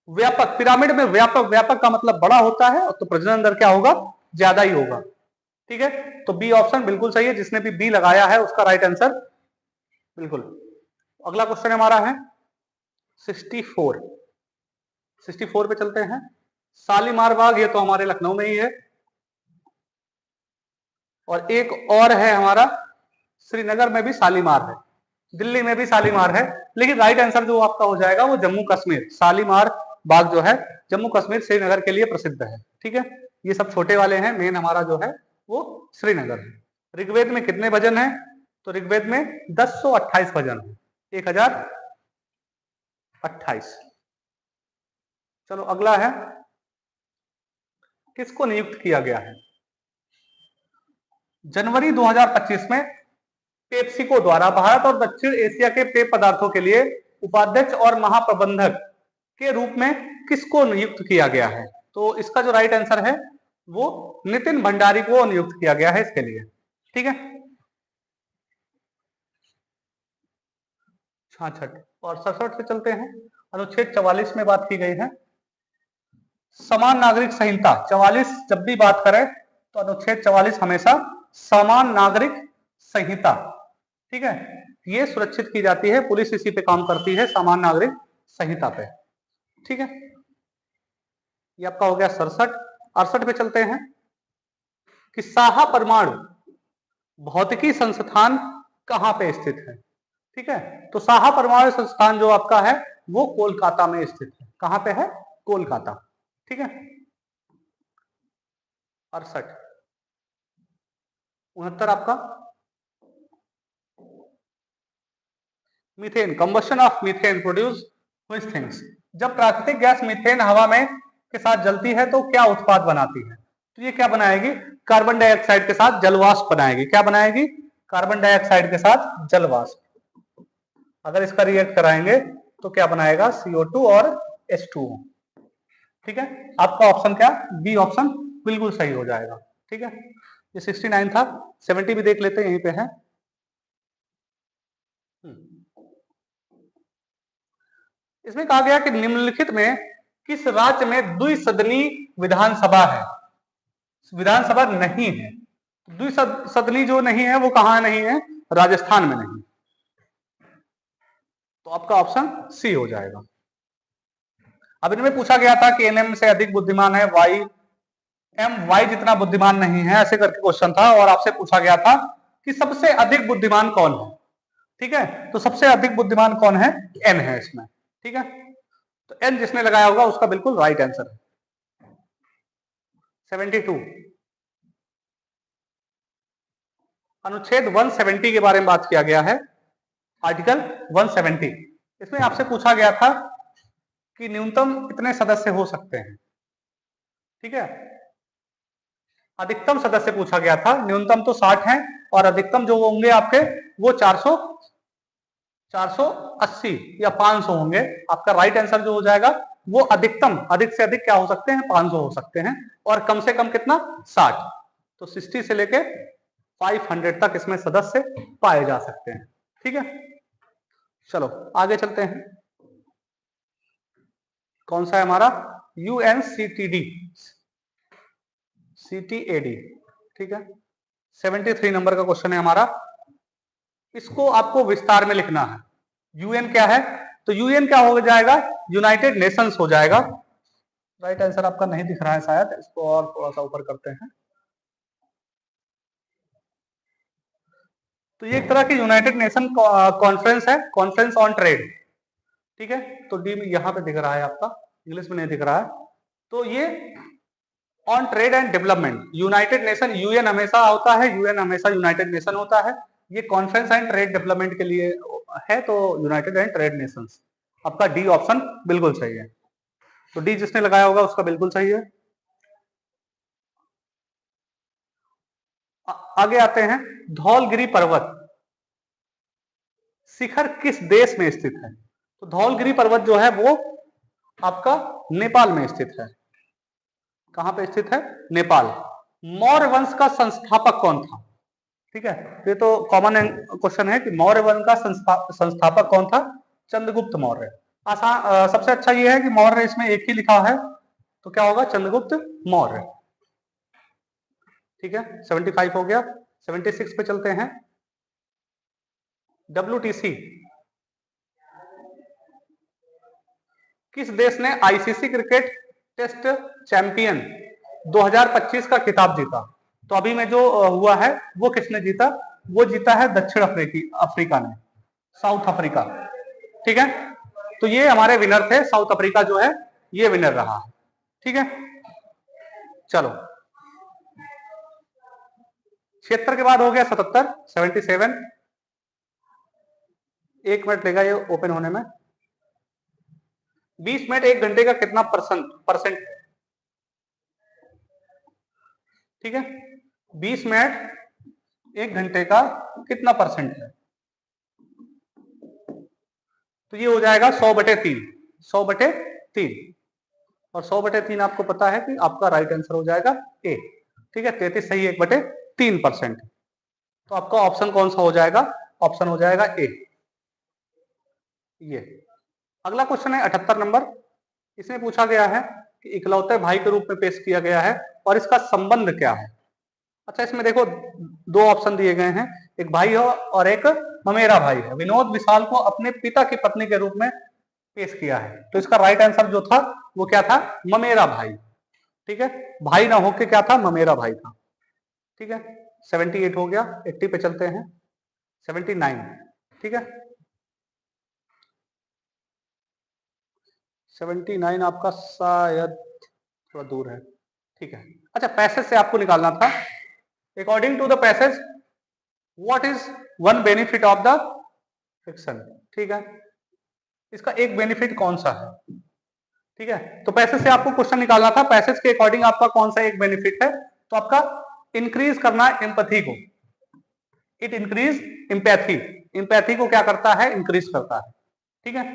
व्यापक पिरामिड में व्यापक का मतलब बड़ा होता है तो प्रजनन दर क्या होगा? ज्यादा ही होगा। ठीक है। तो बी ऑप्शन बिल्कुल सही है, जिसने भी बी लगाया है उसका राइट आंसर बिल्कुल। अगला क्वेश्चन हमारा है 64 पे चलते हैं। शालीमार बाग ये तो हमारे लखनऊ में ही है और एक और है हमारा श्रीनगर में भी शालीमार है, दिल्ली में भी शालीमार है, लेकिन राइट आंसर जो आपका हो जाएगा वो जम्मू कश्मीर। शालीमार बाग जो है जम्मू कश्मीर श्रीनगर के लिए प्रसिद्ध है। ठीक है। ये सब छोटे वाले हैं, मेन हमारा जो है वो श्रीनगर है। ऋग्वेद में कितने भजन है? तो ऋग्वेद में 1028 भजन है, 1028। चलो अगला है किसको नियुक्त किया गया है? जनवरी 2025 में पेप्सिको द्वारा भारत और दक्षिण एशिया के पेय पदार्थों के लिए उपाध्यक्ष और महाप्रबंधक के रूप में किसको नियुक्त किया गया है? तो इसका जो राइट आंसर है वो नितिन भंडारी को नियुक्त किया गया है इसके लिए। ठीक है, 66 और 67 पे चलते हैं। अनुच्छेद 44 में बात की गई है समान नागरिक संहिता। 44 जब भी बात करें तो अनुच्छेद 44 हमेशा समान नागरिक संहिता, ठीक है, ये सुरक्षित की जाती है, पुलिस इसी पे काम करती है, समान नागरिक संहिता पे। ठीक है, ये आपका हो गया 67। 68 पे चलते हैं कि साहा परमाणु भौतिकी संस्थान कहां पे स्थित है। ठीक है, तो साहा परमाणु संस्थान जो आपका है वो कोलकाता में स्थित है। कहां पे है? कोलकाता। ठीक है, 68। 69 आपका methane, combustion of methane produce which things. जब प्राकृतिक गैस मीथेन हवा में के साथ जलती है तो क्या उत्पाद बनाती है? तो ये क्या बनाएगी? कार्बन डाइऑक्साइड के साथ जलवाष्प बनाएगी। क्या बनाएगी? कार्बन डाइऑक्साइड के साथ जलवाष्प। अगर इसका रिएक्ट कराएंगे तो क्या बनाएगा? CO2 और H2O। ठीक है, आपका ऑप्शन क्या? बी ऑप्शन बिल्कुल सही हो जाएगा। ठीक है, ये 69 था। 70 भी देख लेते हैं, यहीं पे है। इसमें कहा गया कि निम्नलिखित में किस राज्य में द्विसदनीय विधानसभा है? विधानसभा नहीं है। द्विसदनीय जो नहीं है वो कहां नहीं है? राजस्थान में नहीं। तो आपका ऑप्शन सी हो जाएगा। अब इनमें पूछा गया था कि एनएम से अधिक बुद्धिमान है वाई, एम वाई जितना बुद्धिमान नहीं है, ऐसे करके क्वेश्चन था। और आपसे पूछा गया था कि सबसे अधिक बुद्धिमान कौन है। ठीक है, तो सबसे अधिक बुद्धिमान कौन है? एन है इसमें। ठीक है, तो एन जिसने लगाया होगा उसका बिल्कुल राइट आंसर है। 72 अनुच्छेद 170 के बारे में बात किया गया है। आर्टिकल 170, इसमें आपसे पूछा गया था कि न्यूनतम कितने सदस्य हो सकते हैं। ठीक है, अधिकतम सदस्य पूछा गया था। न्यूनतम तो 60 है और अधिकतम जो होंगे आपके वो 480 या 500 होंगे। आपका राइट आंसर जो हो जाएगा वो अधिकतम, अधिक से अधिक क्या हो सकते हैं? 500 हो सकते हैं। और कम से कम कितना? 60। तो 60 से लेके 500 तक इसमें सदस्य पाए जा सकते हैं। ठीक है, चलो आगे चलते हैं। कौन सा है हमारा? UNCTD CTAD। ठीक है, 73 नंबर का क्वेश्चन है हमारा। इसको आपको विस्तार में लिखना है। यूएन क्या है? तो यूएन क्या हो जाएगा? यूनाइटेड नेशंस हो जाएगा। राइट आंसर आपका नहीं दिख रहा है शायद, इसको और थोड़ा सा ऊपर करते हैं। तो ये एक तरह की यूनाइटेड नेशन कॉन्फ्रेंस है, कॉन्फ्रेंस ऑन ट्रेड। ठीक है, तो डी में यहां पे दिख रहा है आपका, इंग्लिश में नहीं दिख रहा है। तो ये on trade and development, United nation, UN हमेशा होता है, यूएन हमेशा यूनाइटेड नेशन होता है। ये कॉन्फ्रेंस एंड ट्रेड डेवलपमेंट के लिए है, तो यूनाइटेड एंड ट्रेड नेशंस। आपका डी ऑप्शन बिल्कुल सही है। तो डी जिसने लगाया होगा उसका बिल्कुल सही है। आगे आते हैं, धौलगिरी पर्वत शिखर किस देश में स्थित है? तो धौलगिरी पर्वत जो है वो आपका नेपाल में स्थित है। कहां पे स्थित है? नेपाल। मौर्य वंश का संस्थापक कौन था? ठीक है, ये तो कॉमन क्वेश्चन है कि मौर्य वंश का संस्थापक कौन था? चंद्रगुप्त मौर्य। आसान, सबसे अच्छा ये है कि मौर्य इसमें एक ही लिखा है, तो क्या होगा? चंद्रगुप्त मौर्य। ठीक है, 75 हो गया। 76 पे चलते हैं। WTC किस देश ने ICC क्रिकेट टेस्ट चैंपियन 2025 का खिताब जीता? तो अभी में जो हुआ है वो किसने जीता? वो जीता है दक्षिण अफ्रीका ने, साउथ अफ्रीका। ठीक है, तो ये हमारे विनर थे, साउथ अफ्रीका जो है ये विनर रहा। ठीक है, चलो 76 के बाद हो गया 77, 77। 1 मिनट लेगा ये ओपन होने में। 20 मिनट 1 घंटे का कितना परसेंट? ठीक है, 20 मिनट 1 घंटे का कितना परसेंट है? तो ये हो जाएगा 100/3। 100/3। और 100/3 आपको पता है कि आपका राइट आंसर हो जाएगा ए। ठीक है, 33 सही 1/3%। तो आपका ऑप्शन कौन सा हो जाएगा? ऑप्शन हो जाएगा ए। ये अगला क्वेश्चन है 78 नंबर। इसमें पूछा गया है कि इकलौते भाई के रूप में पेश किया गया है और इसका संबंध क्या है। अच्छा, इसमें देखो दो ऑप्शन दिए गए हैं, एक भाई हो और एक ममेरा भाई है। विनोद विशाल को अपने पिता की पत्नी के रूप में पेश किया है, तो इसका राइट आंसर जो था वो क्या था? ममेरा भाई। ठीक है, भाई ना होके क्या था? ममेरा भाई था। ठीक है, 78 हो गया। 80 पे चलते हैं, 79। ठीक है, 79 आपका शायद थोड़ा दूर है। ठीक है, अच्छा पैसेज से आपको निकालना था। According to the passage what is one benefit of the fiction. ठीक है, इसका एक बेनिफिट कौन सा है? ठीक है, तो पैसेज से आपको क्वेश्चन निकालना था, पैसेज के अकॉर्डिंग आपका कौन सा एक बेनिफिट है? तो आपका इंक्रीज करना एम्पैथी को। It increase empathy. एम्पैथी को क्या करता है? इंक्रीज करता है। ठीक है,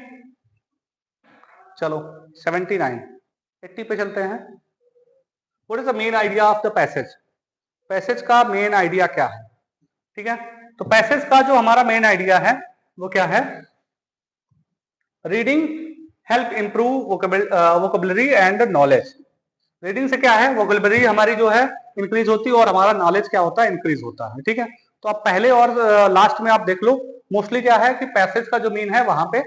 चलो 79। 80 पे चलते हैं। What is the main idea of the passage. Passage का मेन आइडिया क्या है? ठीक है, तो पैसेज का जो हमारा मेन आइडिया है वो क्या है? Reading help improve vocabulary and knowledge. Reading से क्या है? वोकेबलरी हमारी जो है इंक्रीज होती है और हमारा नॉलेज क्या होता है? इंक्रीज होता है। ठीक है, तो आप पहले और लास्ट में आप देख लो, मोस्टली क्या है कि पैसेज का जो मीन है वहां पे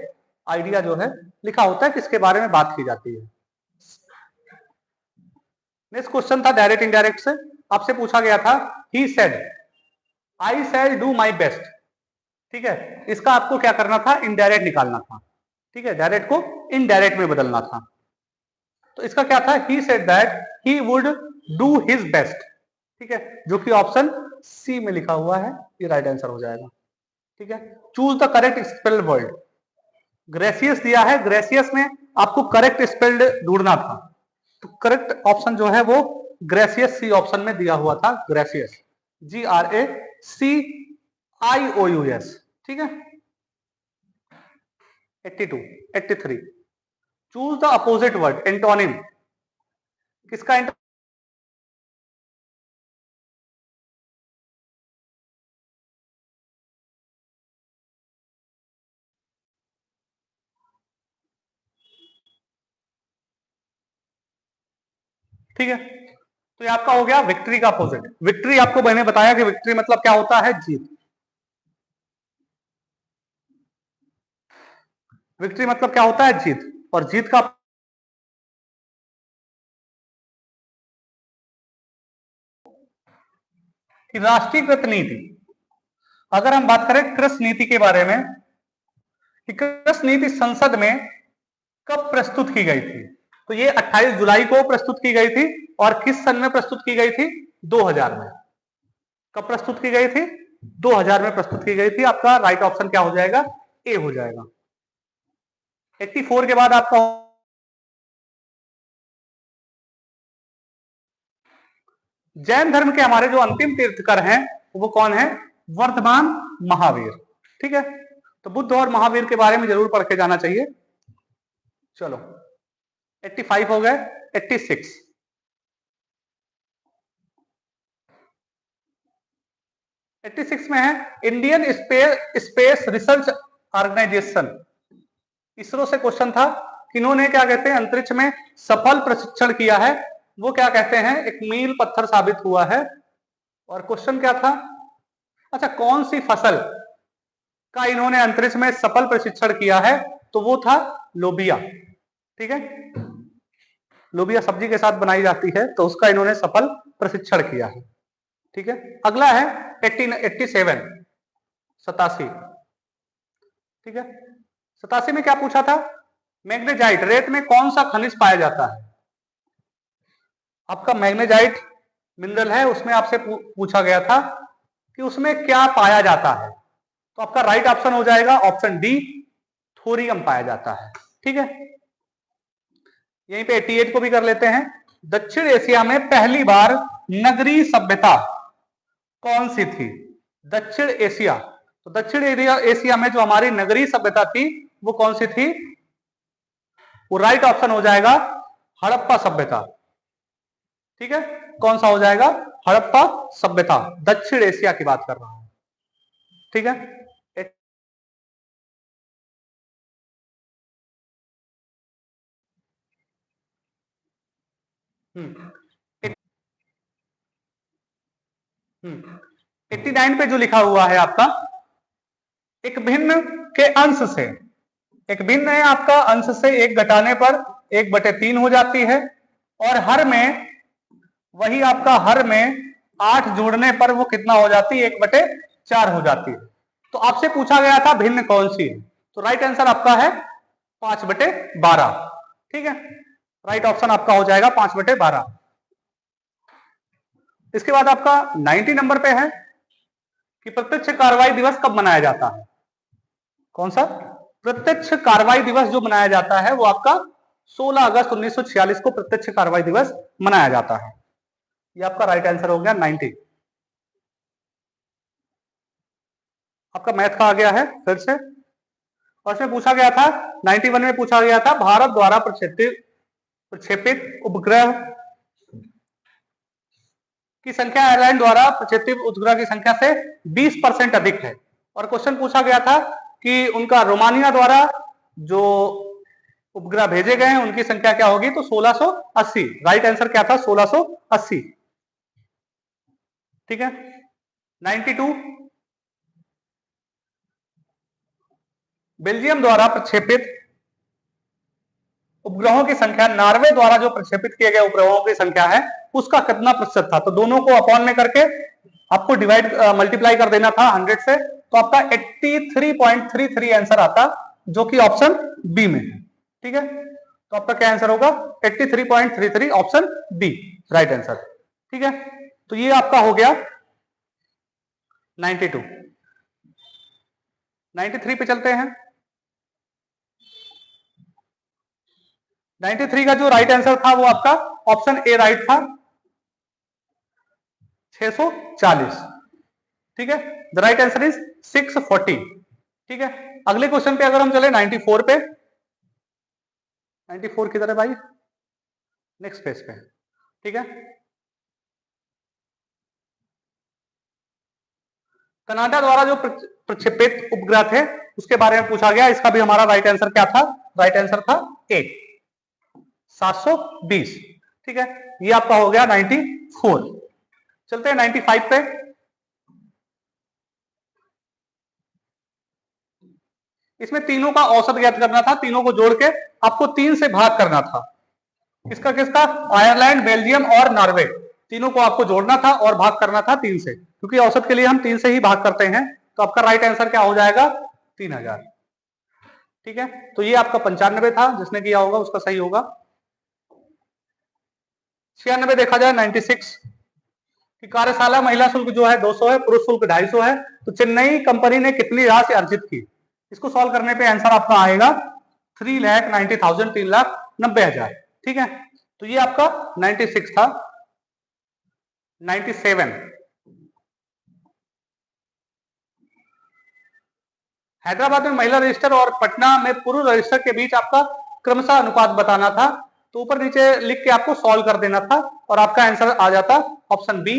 आइडिया जो है लिखा होता है, किसके बारे में बात की जाती है। नेक्स्ट क्वेश्चन था डायरेक्ट इनडायरेक्ट से। आपसे पूछा गया था he said I shall do my best. ठीक है, इसका आपको क्या करना था? इनडायरेक्ट निकालना था। ठीक है, डायरेक्ट को इनडायरेक्ट में बदलना था। तो इसका क्या था? He said that he would do his best. ठीक है, जो कि ऑप्शन सी में लिखा हुआ है, ये राइट आंसर हो जाएगा। ठीक है, choose the correct spelled word. Gracious दिया है, ग्रेसियस में आपको करेक्ट स्पेल्ड ढूंढना था, तो करेक्ट ऑप्शन जो है वो ग्रेसियस सी ऑप्शन में दिया हुआ था। Gracious, GRACIOUS। ठीक है, 82। 83 choose the opposite word antonym. किसका ठीक है, तो ये आपका हो गया विक्ट्री का अपोजिट। विक्ट्री आपको मैंने बताया कि विक्ट्री मतलब क्या होता है? जीत। विक्ट्री मतलब क्या होता है? जीत। और जीत का राष्ट्रीयकृत नीति। अगर हम बात करें कृषि नीति के बारे में, कि कृषि नीति संसद में कब प्रस्तुत की गई थी, तो ये 28 जुलाई को प्रस्तुत की गई थी। और किस सन में प्रस्तुत की गई थी? 2000 में। कब प्रस्तुत की गई थी? 2000 में प्रस्तुत की गई थी। आपका राइट ऑप्शन क्या हो जाएगा? ए हो जाएगा। 84 के बाद आपका जैन धर्म के हमारे जो अंतिम तीर्थकर हैं वो कौन है? वर्धमान महावीर। ठीक है, तो बुद्ध और महावीर के बारे में जरूर पढ़ के जाना चाहिए। चलो 85 हो गए। 86 86 में है Indian space research organisation. ISRO से क्वेश्चन था कि इन्होंने क्या कहते हैं अंतरिक्ष में सफल प्रशिक्षण किया है, वो क्या कहते हैं? एक मील पत्थर साबित हुआ है। और क्वेश्चन क्या था? अच्छा, कौन सी फसल का इन्होंने अंतरिक्ष में सफल प्रशिक्षण किया है? तो वो था लोबिया। ठीक है, लोबिया सब्जी के साथ बनाई जाती है, तो उसका इन्होंने सफल प्रशिक्षण किया है। ठीक है, अगला है 87। 87। ठीक है, 87 में क्या पूछा था? मैग्नेजाइट रेत में कौन सा खनिज पाया जाता है? आपका मैग्नेजाइट मिनरल है, उसमें आपसे पूछा गया था कि उसमें क्या पाया जाता है। तो आपका राइट ऑप्शन हो जाएगा ऑप्शन डी, थोरियम पाया जाता है। ठीक है, यहीं पे 88 को भी कर लेते हैं। दक्षिण एशिया में पहली बार नगरीय सभ्यता कौन सी थी? दक्षिण एशिया, तो दक्षिण एशिया में जो हमारी नगरीय सभ्यता थी वो कौन सी थी? वो राइट ऑप्शन हो जाएगा हड़प्पा सभ्यता। ठीक है, कौन सा हो जाएगा? हड़प्पा सभ्यता, दक्षिण एशिया की बात कर रहा हूं। ठीक है, हम्म 89 पे जो लिखा हुआ है आपका, एक भिन्न के अंश से, एक भिन्न है आपका, अंश से एक घटाने पर 1/3 हो जाती है, और हर में, वही आपका हर में 8 जोड़ने पर वो कितना हो जाती है? 1/4 हो जाती है। तो आपसे पूछा गया था भिन्न कौन सी है, तो राइट आंसर आपका है 5/12। ठीक है, राइट ऑप्शन आपका हो जाएगा 5/12। इसके बाद आपका 90 नंबर पे है कि प्रत्यक्ष कार्रवाई दिवस कब मनाया जाता है? कौन सा? प्रत्यक्ष कार्रवाई दिवस जो मनाया जाता है वो आपका 16 अगस्त 1946 को प्रत्यक्ष कार्रवाई दिवस मनाया जाता है। ये आपका राइट आंसर हो गया 90। आपका मैथ का आ गया है फिर से, और इसमें पूछा गया था 91 में पूछा गया था, भारत द्वारा प्रक्षेपित उपग्रह की संख्या आयरलैंड द्वारा प्रक्षेपित उपग्रह की संख्या से 20% अधिक है। और क्वेश्चन पूछा गया था कि उनका रोमानिया द्वारा जो उपग्रह भेजे गए हैं उनकी संख्या क्या होगी? तो 1680। राइट आंसर क्या था? 1680। ठीक है, 92 बेल्जियम द्वारा प्रक्षेपित उपग्रहों की संख्या, नॉर्वे द्वारा जो प्रक्षेपित किए गए उपग्रहों की संख्या है उसका कितना प्रतिशत था? तो दोनों को अपॉन में करके आपको डिवाइड मल्टीप्लाई कर देना था 100 से, तो आपका 83.33 आंसर आता, जो कि ऑप्शन बी में है। ठीक है, तो आपका क्या आंसर होगा? 83.33, ऑप्शन बी राइट आंसर। ठीक है, तो ये आपका हो गया 92। 93 पे चलते हैं। 93 का जो राइट आंसर था वो आपका ऑप्शन ए राइट था, 640। ठीक है, द राइट आंसर इज 640। ठीक है, अगले क्वेश्चन पे अगर हम चले 94 पे, 94 किधर है भाई? नेक्स्ट पेज पे। ठीक है, कनाडा द्वारा जो प्रक्षेपित उपग्रह थे उसके बारे में पूछा गया। इसका भी हमारा राइट आंसर क्या था? राइट आंसर था ए, 720। ठीक है, ये आपका हो गया 94। चलते हैं 95 पे। इसमें तीनों का औसत ज्ञात करना था, तीनों को जोड़ के आपको 3 से भाग करना था। किसका किसका? आयरलैंड, बेल्जियम और नॉर्वे, तीनों को आपको जोड़ना था और भाग करना था 3 से, क्योंकि औसत के लिए हम 3 से ही भाग करते हैं। तो आपका राइट आंसर क्या हो जाएगा? 3000। ठीक है, तो ये आपका 95 था, जिसने किया होगा उसका सही होगा। 96 देखा जाए 96 कि कार्यशाला महिला शुल्क जो है 200 है, पुरुष शुल्क 250 है, तो चेन्नई कंपनी ने कितनी राशि अर्जित की? इसको सॉल्व करने पे आंसर आपका आएगा 3,90,000, 3,90,000। ठीक है, तो ये आपका 96 था। 97 हैदराबाद में महिला रजिस्टर और पटना में पुरुष रजिस्टर के बीच आपका क्रमशः अनुपात बताना था, तो ऊपर नीचे लिख के आपको सॉल्व कर देना था और आपका आंसर आ जाता ऑप्शन बी,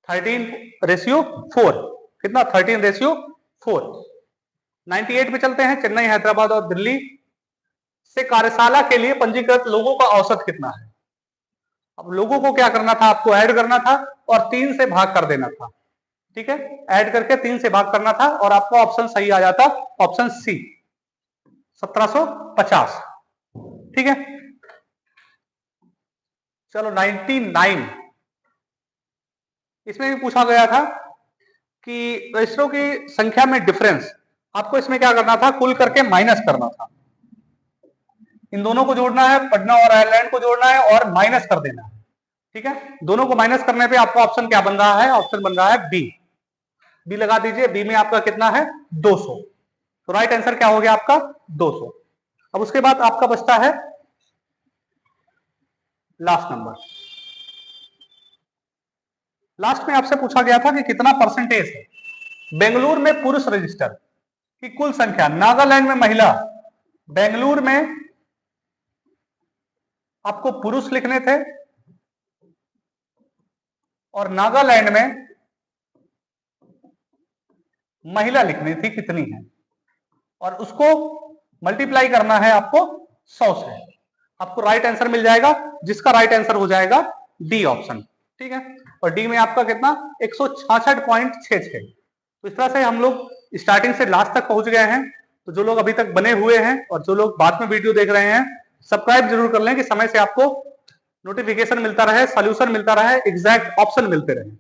13:4। कितना? 13:4। 98 पे चलते हैं। चेन्नई, हैदराबाद और दिल्ली से कार्यशाला के लिए पंजीकृत लोगों का औसत कितना है? अब लोगों को क्या करना था? आपको ऐड करना था और 3 से भाग कर देना था। ठीक है, ऐड करके 3 से भाग करना था और आपका ऑप्शन सही आ जाता, ऑप्शन सी, 1750। ठीक है, चलो 99। इसमें भी पूछा गया था कि रजिस्टरों की संख्या में डिफरेंस, आपको इसमें क्या करना था? कुल करके माइनस करना था। इन दोनों को जोड़ना है, पटना और आयरलैंड को जोड़ना है और माइनस कर देना है। ठीक है, दोनों को माइनस करने पे आपका ऑप्शन क्या बन रहा है? ऑप्शन बन रहा है बी। बी लगा दीजिए, बी में आपका कितना है? 200। तो राइट आंसर क्या हो गया आपका? 200। अब उसके बाद आपका बचता है लास्ट नंबर। लास्ट में आपसे पूछा गया था कि कितना परसेंटेज है बेंगलुरु में पुरुष रजिस्टर की कुल संख्या, नागालैंड में महिला, बेंगलुरु में आपको पुरुष लिखने थे और नागालैंड में महिला लिखनी थी कितनी है, और उसको मल्टीप्लाई करना है आपको 100 से। आपको राइट आंसर मिल जाएगा, जिसका राइट आंसर हो जाएगा डी ऑप्शन। ठीक है, और डी में आपका कितना 166.66। तो इस तरह से हम लोग स्टार्टिंग से लास्ट तक पहुंच गए हैं। तो जो लोग अभी तक बने हुए हैं और जो लोग बाद में वीडियो देख रहे हैं, सब्सक्राइब जरूर कर लें कि समय से आपको नोटिफिकेशन मिलता रहे, सॉल्यूशन मिलता रहे, एग्जैक्ट ऑप्शन मिलते रहे।